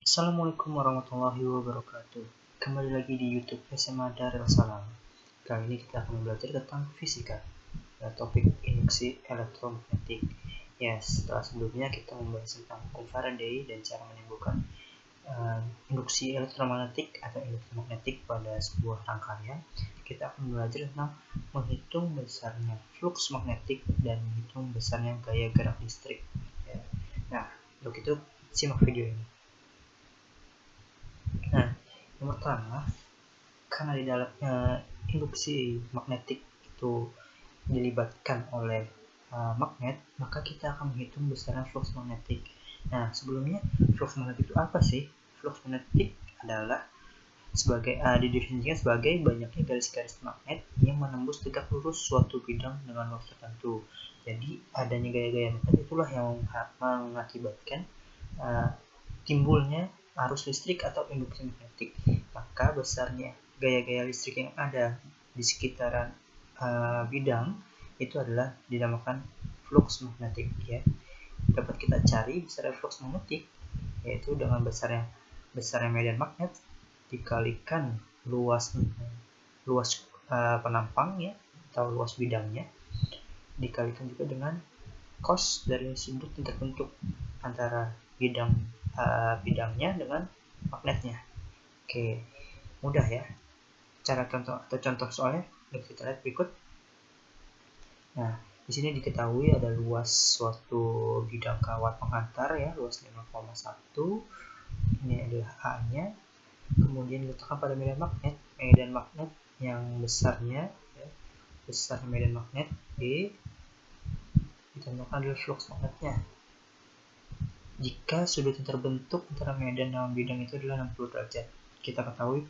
Assalamualaikum warahmatullahi wabarakatuh. Kembali lagi di YouTube SMA Darul Salam. Kali ini kita akan belajar tentang fisika, topik induksi elektromagnetik. Ya, setelah sebelumnya kita membahas tentang hukum Faraday dan cara menimbulkan induksi elektromagnetik atau elektromagnetik pada sebuah rangkaian. Kita akan belajar tentang menghitung besarnya flux magnetik dan menghitung besarnya gaya gerak listrik. Ya. Nah, untuk itu simak video ini. Nah, yang pertama, karena di dalam induksi magnetik itu dilibatkan oleh magnet, maka kita akan menghitung besaran flux magnetik. Nah, sebelumnya flux magnetik itu apa sih? Flux magnetik adalah didefinisikan sebagai banyaknya garis-garis magnet yang menembus tegak lurus suatu bidang dengan luas tertentu. Jadi, adanya gaya-gaya magnet itulah yang mengakibatkan timbulnya arus listrik atau induksi magnetik. Maka besarnya gaya-gaya listrik yang ada di sekitaran bidang itu adalah dinamakan flux magnetik. Ya, dapat kita cari besar flux magnetik yaitu dengan besarnya medan magnet dikalikan luas penampang ya atau luas bidangnya dikalikan juga dengan cos dari sudut yang terbentuk antara bidangnya dengan magnetnya. Oke, mudah ya. Cara contoh soalnya kita lihat berikut. Nah, di sini diketahui ada luas suatu bidang kawat penghantar ya, luas 5,1. Ini adalah A-nya. Kemudian diletakkan pada medan magnet yang besarnya ya, besar medan magnet B ditambahkan adalah flux magnetnya. Jika sudut yang terbentuk antara medan dan bidang itu adalah 60 derajat, kita ketahui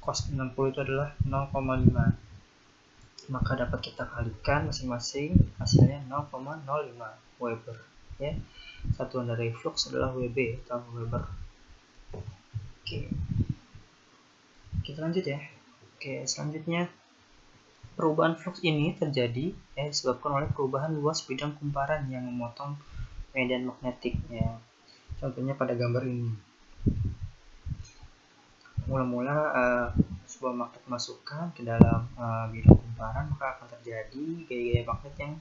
cos 60 itu adalah 0,5. Maka dapat kita kalikan masing-masing hasilnya 0,05 Weber ya. Satuan dari flux adalah Wb atau Weber. Oke. Kita lanjut ya. Oke, selanjutnya perubahan flux ini terjadi disebabkan oleh perubahan luas bidang kumparan yang memotong medan magnetiknya. Contohnya pada gambar ini. Mula-mula sebuah magnet masukkan ke dalam bidang kumparan, maka akan terjadi gaya-gaya magnet yang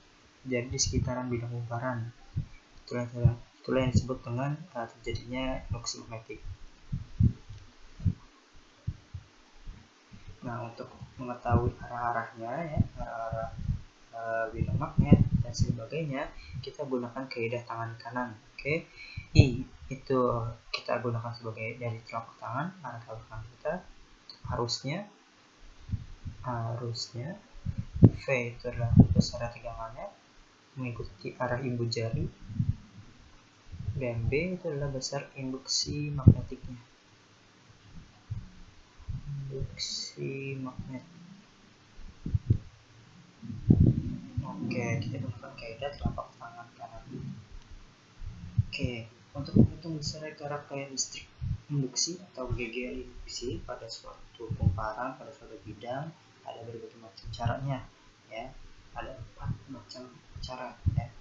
terjadi di sekitaran bidang kumparan. Itulah yang disebut dengan terjadinya induksi magnetik. Nah, untuk mengetahui arah-arahnya ya, arah-arah bidang magnet dan sebagainya, kita gunakan kaidah tangan kanan. Oke. I itu kita gunakan sebagai dari telapak tangan, arah telapak tangan kita. Harusnya V itu adalah besar tegangannya mengikuti arah ibu jari, dan B itu adalah besar induksi magnetiknya. Induksi magnet. Oke, kita gunakan kaidah telapak tangan kanan. Oke, untuk menghitung besar gerak gaya listrik induksi atau GGL induksi pada suatu kumparan, pada suatu bidang, ada berbagai macam caranya ya. Ada 4 macam cara ya.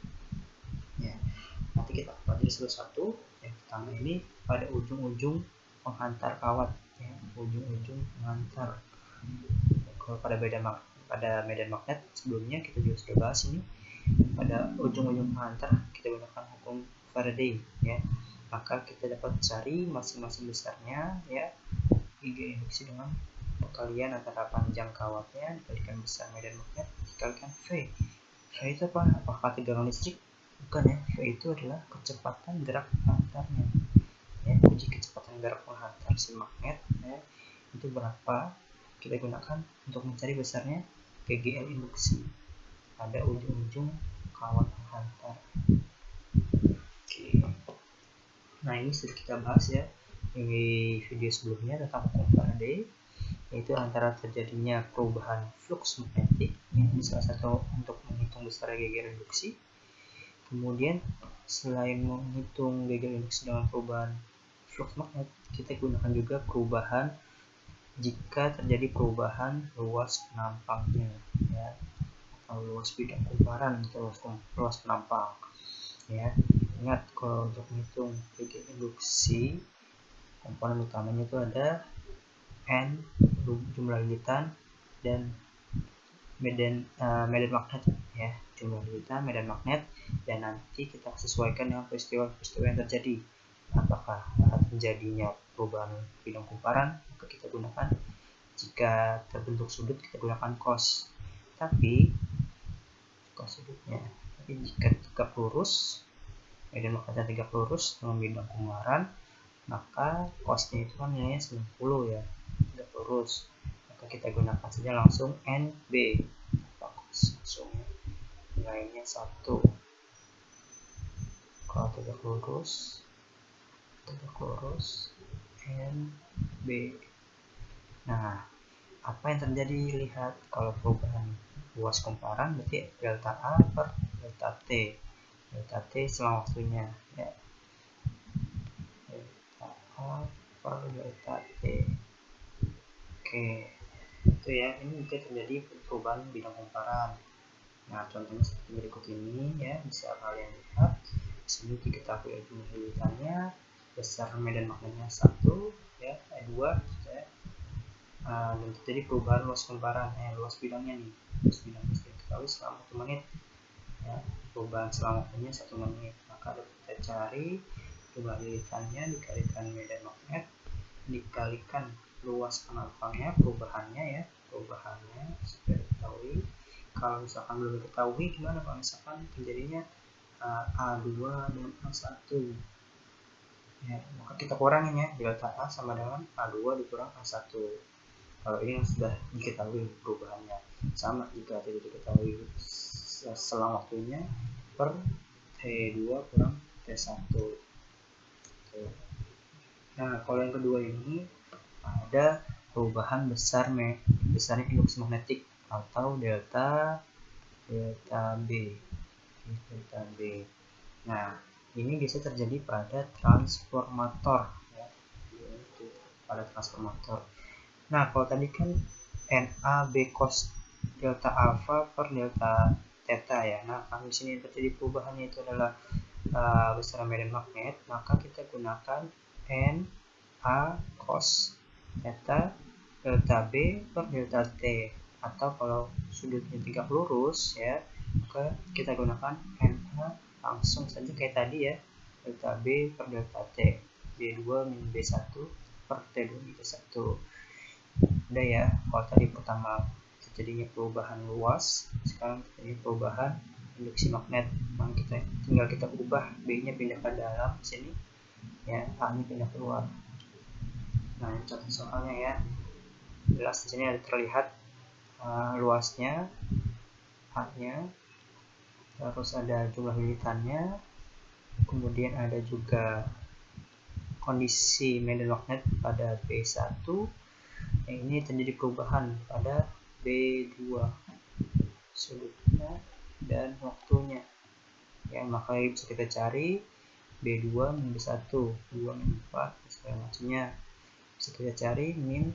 Nanti kita pelajari satu-satu. Yang pertama ini pada ujung-ujung penghantar kawat ya, ujung-ujung penghantar. Kalau pada medan magnet sebelumnya kita juga sudah bahas ini, pada ujung-ujung penghantar kita gunakan hukum Faraday ya. Maka kita dapat cari masing-masing besarnya ya, IG induksi dengan perkalian antara panjang kawatnya dikalikan besar medan magnet dikalikan V. V itu apa? Apakah tegangan listrik? Bukan ya. V itu adalah kecepatan gerak penghantarnya ya. Uji kecepatan gerak penghantar si magnet ya, itu berapa kita gunakan untuk mencari besarnya GGL induksi pada ujung-ujung kawat penghantar. Oke. Nah, ini sudah kita bahas ya di video sebelumnya tentang hukum Faraday, yaitu antara terjadinya perubahan flux magnetik ini salah satu untuk menghitung besar GGL induksi. Kemudian selain menghitung GGL induksi dengan perubahan flux magnet, kita gunakan juga perubahan jika terjadi perubahan luas penampangnya ya, atau luas bidang kumparan atau luas penampang ya. Ingat, kalau untuk menghitung GGL induksi Komponen utamanya itu ada N, jumlah lilitan, dan medan magnet ya, jumlah lilitan, medan magnet, dan nanti kita sesuaikan dengan peristiwa-peristiwa yang terjadi. Apakah terjadinya perubahan bidang kumparan, maka kita gunakan. Jika terbentuk sudut, kita gunakan cos. Tapi cos sudutnya. Tapi jika tegak lurus, medan magnetnya tegak lurus dengan bidang kumparan, maka cosnya itu kan nilainya 90 ya, tegak lurus. Maka kita gunakan saja langsung NB. Langsung nilainya 1. Kalau tegak lurus NB. Nah, apa yang terjadi? Lihat, kalau perubahan luas kumparan berarti delta A per delta T. Delta T selang waktunya ya. Delta A per delta T. Oke, itu ya, ini bisa terjadi perubahan bidang kumparan. Nah, contohnya seperti berikut ini ya, bisa kalian lihat. Di sini diketahui jumlah lilitannya, besar medan magnetnya 1 ya, 2 ya. Dan terjadi perubahan luas kumparan, luas bidangnya nih. Luas bidangnya sudah diketahui selama 1 menit. Ya, perubahan selama waktunya 1 menit. Maka kita cari jumlah lilitannya dikalikan medan magnet dikalikan luas penopangnya, perubahannya sudah diketahui. Kalau misalkan belum diketahui, gimana kalau misalkan terjadinya A2 dan A1 ya, maka kita kurangin ya, delta A sama dengan A2 dikurang A1. Kalau ini sudah diketahui perubahannya, sama jika tidak diketahui selang waktunya per T2 kurang T1. Nah, kalau yang kedua ini ada perubahan besarnya induksi magnetik atau delta B. Nah, ini bisa terjadi pada transformator ya, pada transformator. Nah, kalau tadi kan NA B cos delta alpha per delta theta ya. Nah, kalau di sini terjadi perubahannya itu adalah besaran medan magnet, maka kita gunakan NA cos theta delta B per delta T, atau kalau sudutnya tegak lurus ya, maka kita gunakan NA langsung saja kayak tadi ya, delta B per delta T, B2 min B1 per T2 min T1. Udah ya, kalau tadi pertama terjadinya perubahan luas, sekarang terjadi perubahan induksi magnet. Nah, tinggal kita ubah B-nya pindah ke dalam sini ya, A-nya pindah keluar. Nah, contoh soalnya ya, jelas di sini ada terlihat luasnya, A-nya, terus ada jumlah lilitannya, kemudian ada juga kondisi medan magnet pada B1. Ini terjadi perubahan pada B2 sudutnya dan waktunya ya, maka bisa kita cari B2 min B1, 2 min 4 segala macamnya bisa kita cari min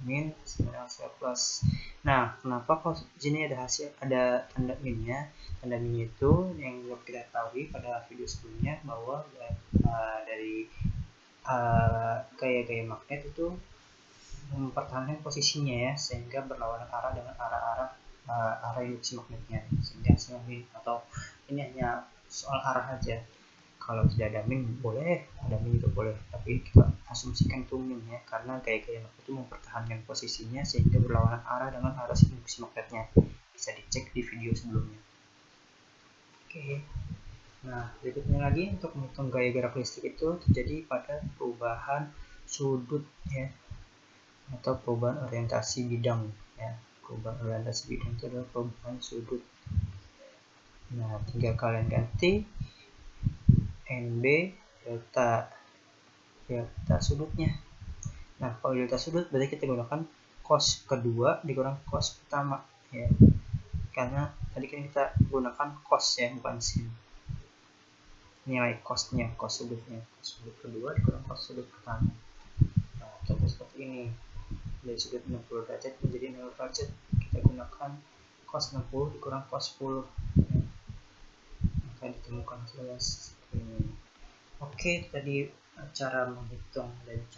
9 plus. Nah, kenapa kok di sini ada tanda minnya? Tanda minnya itu yang kita ketahui pada video sebelumnya, bahwa dari gaya-gaya magnet itu mempertahankan posisinya ya, sehingga berlawanan arah dengan arah induksi magnetnya, sehingga hasilnya min. Atau ini hanya soal arah aja, kalau tidak ada min boleh, ada min juga boleh, tapi kita asumsikan itu min ya, karena gaya-gaya magnet itu mempertahankan posisinya sehingga berlawanan arah dengan arah induksi magnetnya. Bisa dicek di video sebelumnya. Oke. Nah, berikutnya lagi, untuk menghitung gaya gerak listrik itu terjadi pada perubahan sudut ya, atau perubahan orientasi bidang ya. Perubahan orientasi bidang itu adalah perubahan sudut. Nah, tinggal kalian ganti NB delta sudutnya. Nah, kalau delta sudut berarti kita gunakan cos kedua dikurang cos pertama ya, karena tadi kan kita gunakan cos ya, bukan sin. Nilai cosnya, cos sudutnya, cos sudut kedua dikurang cos sudut pertama. Nah, contoh seperti ini, dari sudut 60 derajat menjadi 0 derajat, kita gunakan cos 60 dikurang cos 10 ya. Maka ditemukan hasilnya seperti ini. Oke, tadi cara menghitung dan